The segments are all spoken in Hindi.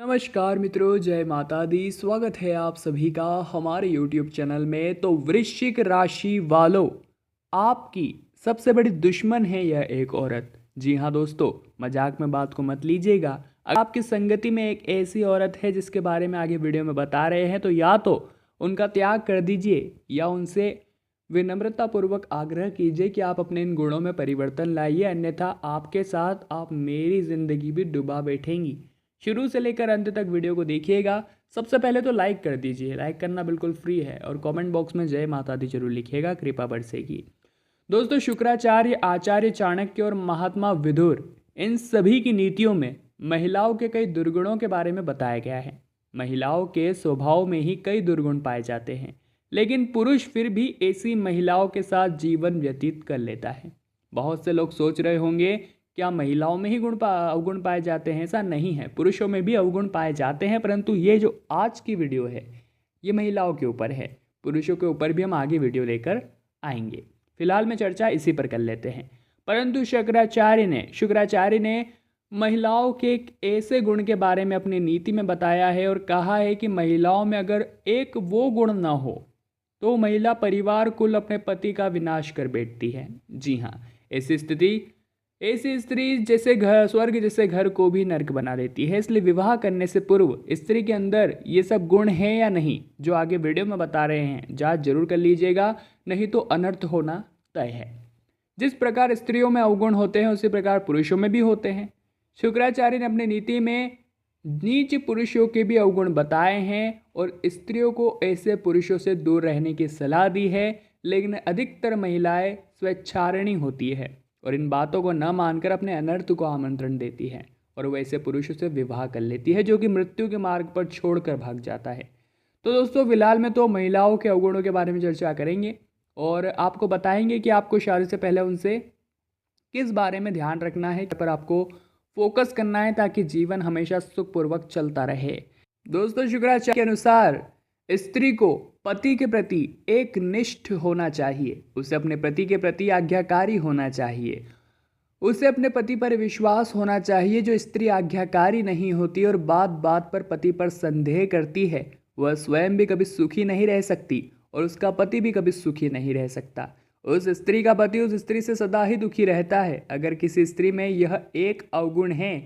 नमस्कार मित्रों, जय माता दी। स्वागत है आप सभी का हमारे YouTube चैनल में। तो वृश्चिक राशि वालों, आपकी सबसे बड़ी दुश्मन है यह एक औरत। जी हाँ दोस्तों, मजाक में बात को मत लीजिएगा। अगर आपकी संगति में एक ऐसी औरत है जिसके बारे में आगे वीडियो में बता रहे हैं, तो या तो उनका त्याग कर दीजिए या उनसे विनम्रतापूर्वक आग्रह कीजिए कि आप अपने इन गुणों में परिवर्तन लाइए, अन्यथा आपके साथ आप मेरी ज़िंदगी भी डुबा बैठेंगी। शुरू से लेकर अंत तक वीडियो को देखिएगा। सबसे पहले तो लाइक कर दीजिए, लाइक करना बिल्कुल फ्री है, और कमेंट बॉक्स में जय माता दी जरूर लिखिएगा, कृपा बरसेगी। दोस्तों, शुक्राचार्य, आचार्य चाणक्य और महात्मा विदुर, इन सभी की नीतियों में महिलाओं के कई दुर्गुणों के बारे में बताया गया है। महिलाओं के स्वभाव में ही कई दुर्गुण पाए जाते हैं, लेकिन पुरुष फिर भी ऐसी महिलाओं के साथ जीवन व्यतीत कर लेता है। बहुत से लोग सोच रहे होंगे, क्या महिलाओं में ही अवगुण पाए जाते हैं? ऐसा नहीं है, पुरुषों में भी अवगुण पाए जाते हैं, परंतु ये जो आज की वीडियो है ये महिलाओं के ऊपर है। पुरुषों के ऊपर भी हम आगे वीडियो लेकर आएंगे। फिलहाल में चर्चा इसी पर कर लेते हैं। परंतु शुक्राचार्य ने महिलाओं के एक ऐसे गुण के बारे में अपनी नीति में बताया है और कहा है कि महिलाओं में अगर एक वो गुण ना हो तो महिला परिवार कुल अपने पति का विनाश कर बैठती है। जी हाँ, ऐसी स्त्री जैसे घर, स्वर्ग जैसे घर को भी नर्क बना देती है। इसलिए विवाह करने से पूर्व स्त्री के अंदर ये सब गुण हैं या नहीं, जो आगे वीडियो में बता रहे हैं, जांच जरूर कर लीजिएगा, नहीं तो अनर्थ होना तय है। जिस प्रकार स्त्रियों में अवगुण होते हैं उसी प्रकार पुरुषों में भी होते हैं। शुक्राचार्य ने अपनी नीति में नीच पुरुषों के भी अवगुण बताए हैं और स्त्रियों को ऐसे पुरुषों से दूर रहने की सलाह दी है। लेकिन अधिकतर महिलाएं स्वेच्छारिणी होती है और इन बातों को न मानकर अपने अनर्थ को आमंत्रण देती है और वैसे पुरुषों से विवाह कर लेती है, जो कि मृत्यु के मार्ग पर छोड़कर भाग जाता है। तो दोस्तों, फिलहाल में तो महिलाओं के अवगुणों के बारे में चर्चा करेंगे और आपको बताएंगे कि आपको शादी से पहले उनसे किस बारे में ध्यान रखना है, पर आपको फोकस करना है ताकि जीवन हमेशा सुखपूर्वक चलता रहे। दोस्तों, शुक्राचार्य के अनुसार स्त्री को पति के प्रति एक निष्ठ होना चाहिए, उसे अपने पति के प्रति आज्ञाकारी होना चाहिए, उसे अपने पति पर विश्वास होना चाहिए। जो स्त्री आज्ञाकारी नहीं होती और बात बात पर पति पर संदेह करती है, वह स्वयं भी कभी सुखी नहीं रह सकती और उसका पति भी कभी सुखी नहीं रह सकता। उस स्त्री का पति उस स्त्री से सदा ही दुखी रहता है। अगर किसी स्त्री में यह एक अवगुण है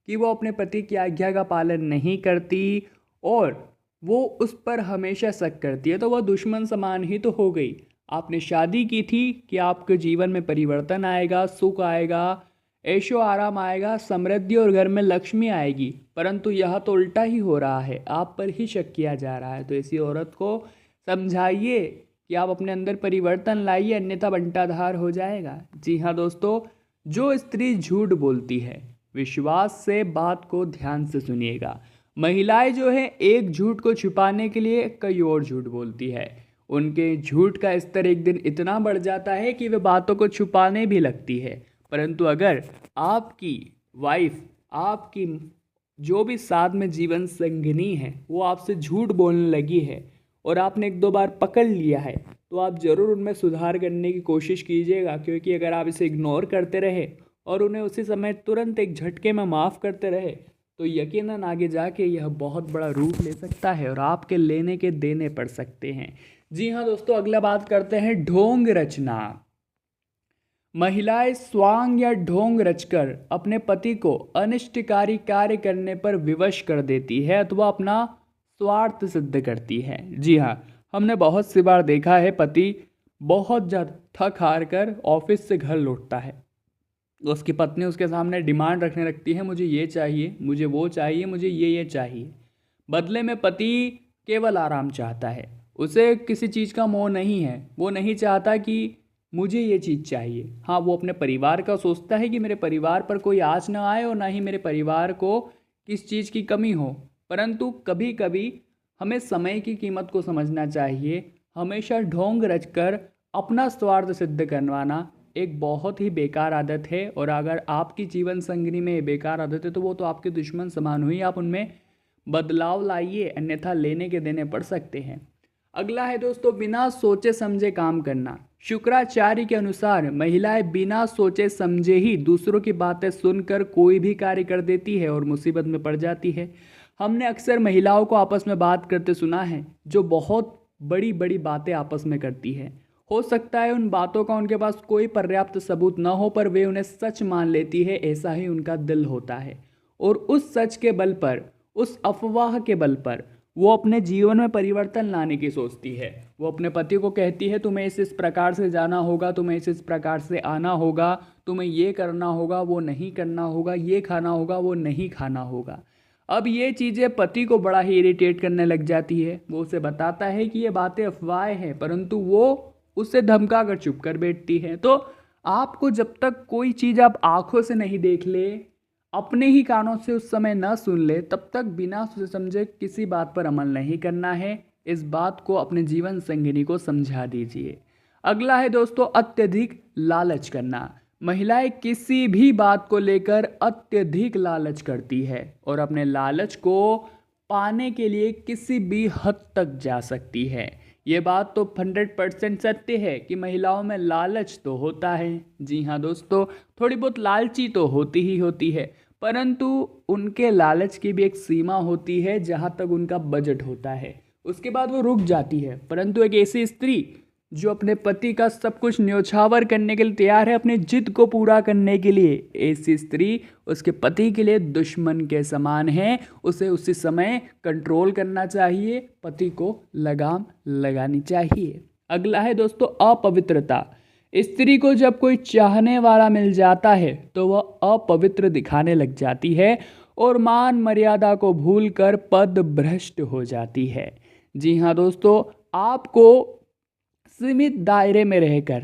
कि वो अपने पति की आज्ञा का पालन नहीं करती और वो उस पर हमेशा शक करती है, तो वह दुश्मन समान ही तो हो गई। आपने शादी की थी कि आपके जीवन में परिवर्तन आएगा, सुख आएगा, ऐशो आराम आएगा, समृद्धि और घर में लक्ष्मी आएगी, परंतु यह तो उल्टा ही हो रहा है, आप पर ही शक किया जा रहा है। तो ऐसी औरत को समझाइए कि आप अपने अंदर परिवर्तन लाइए, अन्यथा बंटाधार हो जाएगा। जी हाँ दोस्तों, जो स्त्री झूठ बोलती है, विश्वास से बात को ध्यान से सुनिएगा। महिलाएं जो है एक झूठ को छुपाने के लिए कई और झूठ बोलती है। उनके झूठ का स्तर एक दिन इतना बढ़ जाता है कि वे बातों को छुपाने भी लगती है। परंतु अगर आपकी वाइफ, आपकी जो भी साथ में जीवन संगिनी है, वो आपसे झूठ बोलने लगी है और आपने एक दो बार पकड़ लिया है, तो आप ज़रूर उनमें सुधार करने की कोशिश कीजिएगा। क्योंकि अगर आप इसे इग्नोर करते रहे और उन्हें उसी समय तुरंत एक झटके में माफ़ करते रहे, तो यकीनन आगे जाके यह बहुत बड़ा रूप ले सकता है और आपके लेने के देने पड़ सकते हैं। जी हाँ दोस्तों, अगला बात करते हैं ढोंग रचना। महिलाएं स्वांग या ढोंग रचकर अपने पति को अनिष्टकारी कार्य करने पर विवश कर देती है अथवा अपना स्वार्थ सिद्ध करती है। जी हाँ, हमने बहुत सी बार देखा है, पति बहुत ज़्यादा थक हार कर ऑफिस से घर लौटता है, उसकी पत्नी उसके सामने डिमांड रखने लगती है, मुझे ये चाहिए, मुझे वो चाहिए, मुझे ये चाहिए। बदले में पति केवल आराम चाहता है, उसे किसी चीज़ का मोह नहीं है। वो नहीं चाहता कि मुझे ये चीज़ चाहिए। हाँ, वो अपने परिवार का सोचता है कि मेरे परिवार पर कोई आँच ना आए और ना ही मेरे परिवार को किस चीज़ की कमी हो। परंतु कभी कभी हमें समय की कीमत को समझना चाहिए। हमेशा ढोंग रचकर अपना स्वार्थ सिद्ध करवाना एक बहुत ही बेकार आदत है, और अगर आपकी जीवन संगिनी में ये बेकार आदत है तो वो तो आपके दुश्मन समान हुई। आप उनमें बदलाव लाइए, अन्यथा लेने के देने पड़ सकते हैं। अगला है दोस्तों, बिना सोचे समझे काम करना। शुक्राचार्य के अनुसार महिलाएं बिना सोचे समझे ही दूसरों की बातें सुनकर कोई भी कार्य कर देती है और मुसीबत में पड़ जाती है। हमने अक्सर महिलाओं को आपस में बात करते सुना है जो बहुत बड़ी बड़ी बातें आपस में करती है। हो सकता है उन बातों का उनके पास कोई पर्याप्त सबूत न हो, पर वे उन्हें सच मान लेती है, ऐसा ही उनका दिल होता है। और उस सच के बल पर, उस अफवाह के बल पर वो अपने जीवन में परिवर्तन लाने की सोचती है। वो अपने पति को कहती है तुम्हें इस प्रकार से जाना होगा, तुम्हें इस प्रकार से आना होगा, तुम्हें ये करना होगा, वो नहीं करना होगा, ये खाना होगा, वो नहीं खाना होगा। अब ये चीज़ें पति को बड़ा ही इरिटेट करने लग जाती है। वो उसे बताता है कि ये बातें अफवाहें हैं, परंतु वो उसे धमका कर चुप कर बैठती है। तो आपको जब तक कोई चीज़ आप आंखों से नहीं देख ले, अपने ही कानों से उस समय न सुन ले, तब तक बिना सोचे समझे किसी बात पर अमल नहीं करना है। इस बात को अपने जीवन संगिनी को समझा दीजिए। अगला है दोस्तों, अत्यधिक लालच करना। महिलाएं किसी भी बात को लेकर अत्यधिक लालच करती है और अपने लालच को पाने के लिए किसी भी हद तक जा सकती है। ये बात तो 100% सत्य है कि महिलाओं में लालच तो होता है। जी हाँ दोस्तों, थोड़ी बहुत लालची तो होती ही होती है, परंतु उनके लालच की भी एक सीमा होती है जहाँ तक उनका बजट होता है, उसके बाद वो रुक जाती है। परंतु एक ऐसी स्त्री जो अपने पति का सब कुछ न्योछावर करने के लिए तैयार है, अपनी जिद को पूरा करने के लिए, ऐसी स्त्री उसके पति के लिए दुश्मन के समान है। उसे उसी समय कंट्रोल करना चाहिए, पति को लगाम लगानी चाहिए। अगला है दोस्तों, अपवित्रता। स्त्री को जब कोई चाहने वाला मिल जाता है तो वह अपवित्र दिखाने लग जाती है और मान मर्यादा को भूलकर पद भ्रष्ट हो जाती है। जी हाँ दोस्तों, आपको सीमित दायरे में रहकर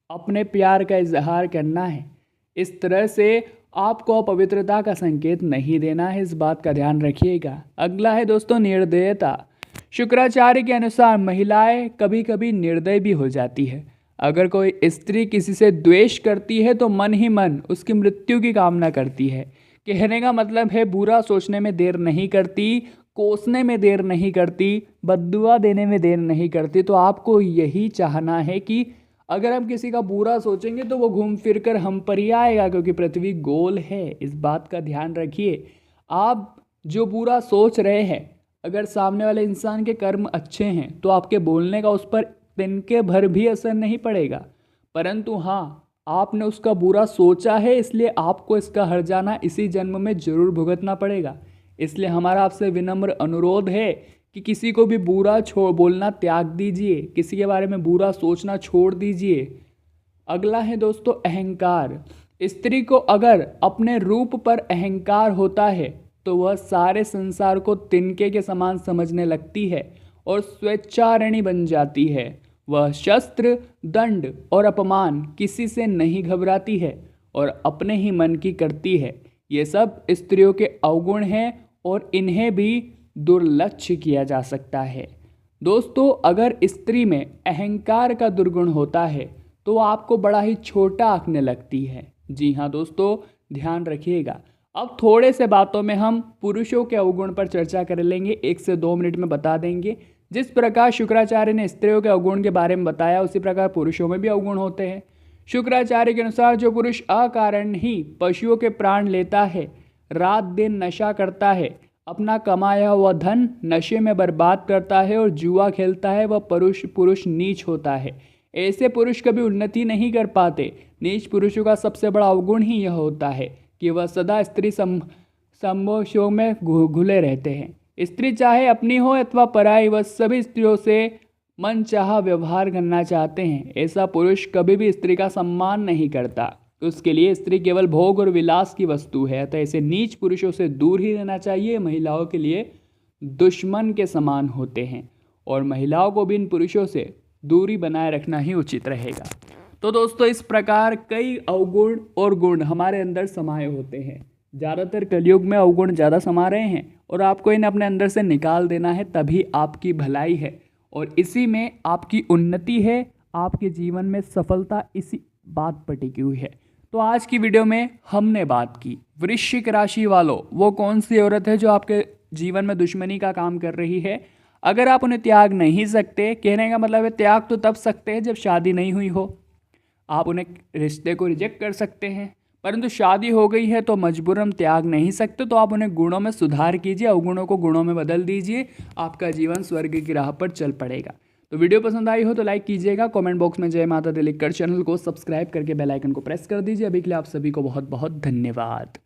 अपने प्यार का इजहार करना है। इस तरह से आपको अपवित्रता का संकेत नहीं देना है, इस बात का ध्यान रखिएगा। अगला है दोस्तों, निर्दयता। शुक्राचार्य के अनुसार महिलाएं कभी कभी निर्दय भी हो जाती है। अगर कोई स्त्री किसी से द्वेष करती है तो मन ही मन उसकी मृत्यु की कामना करती है। कहने का मतलब है बुरा सोचने में देर नहीं करती, कोसने में देर नहीं करती, बद्दुआ देने में देर नहीं करती। तो आपको यही चाहना है कि अगर हम किसी का बुरा सोचेंगे तो वो घूम फिर कर हम पर ही आएगा, क्योंकि पृथ्वी गोल है। इस बात का ध्यान रखिए। आप जो बुरा सोच रहे हैं, अगर सामने वाले इंसान के कर्म अच्छे हैं तो आपके बोलने का उस पर तिनके भर भी असर नहीं पड़ेगा। परंतु हाँ, आपने उसका बुरा सोचा है, इसलिए आपको इसका हर्जाना इसी जन्म में जरूर भुगतना पड़ेगा। इसलिए हमारा आपसे विनम्र अनुरोध है कि किसी को भी बुरा बोलना त्याग दीजिए, किसी के बारे में बुरा सोचना छोड़ दीजिए। अगला है दोस्तों, अहंकार। स्त्री को अगर अपने रूप पर अहंकार होता है तो वह सारे संसार को तिनके के समान समझने लगती है और स्वेच्छारणी बन जाती है। वह शस्त्र, दंड और अपमान किसी से नहीं घबराती है और अपने ही मन की करती है। ये सब स्त्रियों के अवगुण हैं और इन्हें भी दुर्लक्ष्य किया जा सकता है। दोस्तों, अगर स्त्री में अहंकार का दुर्गुण होता है तो आपको बड़ा ही छोटा आंकने लगती है। जी हाँ दोस्तों, ध्यान रखिएगा। अब थोड़े से बातों में हम पुरुषों के अवगुण पर चर्चा कर लेंगे, 1 से 2 मिनट में बता देंगे। जिस प्रकार शुक्राचार्य ने स्त्रियों के अवगुण के बारे में बताया, उसी प्रकार पुरुषों में भी अवगुण होते हैं। शुक्राचार्य के अनुसार जो पुरुष अकारण ही पशुओं के प्राण लेता है, रात दिन नशा करता है, अपना कमाया हुआ धन नशे में बर्बाद करता है और जुआ खेलता है, वह पुरुष नीच होता है। ऐसे पुरुष कभी उन्नति नहीं कर पाते। नीच पुरुषों का सबसे बड़ा अवगुण ही यह होता है कि वह सदा स्त्री संभोगों में घुले रहते हैं। स्त्री चाहे अपनी हो अथवा पराई, वह सभी स्त्रियों से मनचाहा व्यवहार करना चाहते हैं। ऐसा पुरुष कभी भी स्त्री का सम्मान नहीं करता। उसके लिए स्त्री केवल भोग और विलास की वस्तु है। तो ऐसे नीच पुरुषों से दूर ही रहना चाहिए। महिलाओं के लिए दुश्मन के समान होते हैं और महिलाओं को भी इन पुरुषों से दूरी बनाए रखना ही उचित रहेगा। तो दोस्तों, इस प्रकार कई अवगुण और गुण हमारे अंदर समाये होते हैं। ज़्यादातर कलयुग में अवगुण ज़्यादा समा रहे हैं और आपको इन्हें अपने अंदर से निकाल देना है, तभी आपकी भलाई है और इसी में आपकी उन्नति है, आपके जीवन में सफलता इसी बात पर टिकी हुई है। तो आज की वीडियो में हमने बात की वृश्चिक राशि वालों, वो कौन सी औरत है जो आपके जीवन में दुश्मनी का काम कर रही है। अगर आप उन्हें त्याग नहीं सकते, कहने का मतलब है त्याग तो तब सकते हैं जब शादी नहीं हुई हो। आप उन्हें रिश्ते को रिजेक्ट कर सकते हैं, परंतु शादी हो गई है तो मजबूरन त्याग नहीं सकते, तो आप उन्हें गुणों में सुधार कीजिए, अवगुणों को गुणों में बदल दीजिए, आपका जीवन स्वर्ग की राह पर चल पड़ेगा। तो वीडियो पसंद आई हो तो लाइक कीजिएगा, कमेंट बॉक्स में जय माता दी लिखकर चैनल को सब्सक्राइब करके बेल आइकन को प्रेस कर दीजिए। अभी के लिए आप सभी को बहुत बहुत धन्यवाद।